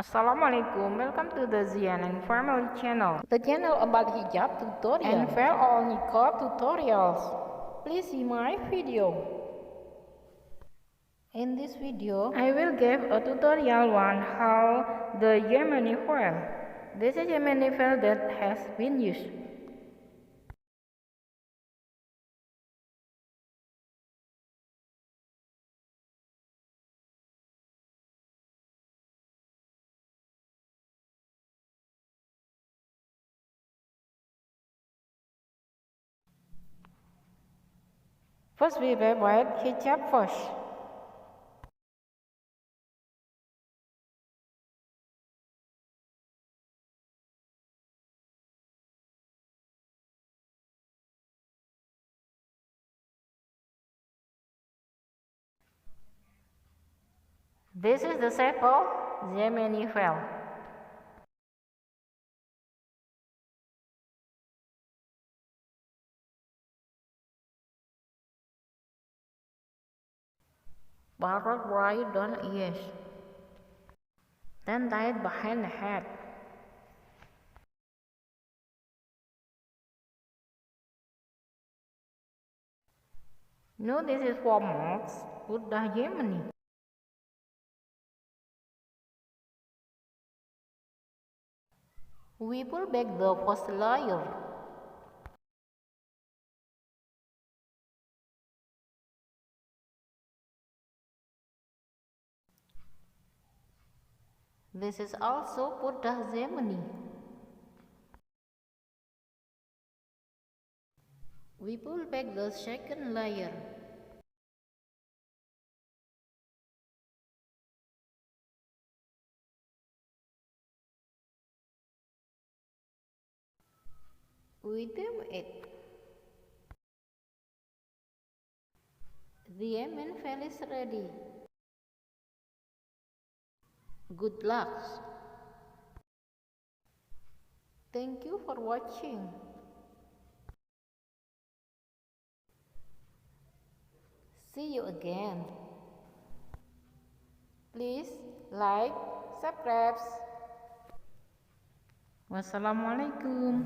Assalamualaikum, welcome to the Zian and Family channel. The channel about hijab tutorial and veil all niqab tutorials. Please see my video. In this video, I will give a tutorial on how the Yemeni veil. This is Yemeni veil that has been used. First, we wear white hijab first. This is the shape of Yemeni veil. Bordered right down ears, then tied behind the head. No, this is for monks, Buddha Yemeni. We pull back the first layer. This is also Buddha Yemeni. We pull back the second layer. We dim it. The Yemen veil is ready. Good luck. Thank you for watching. See you again. Please like, subscribe. Wassalamualaikum.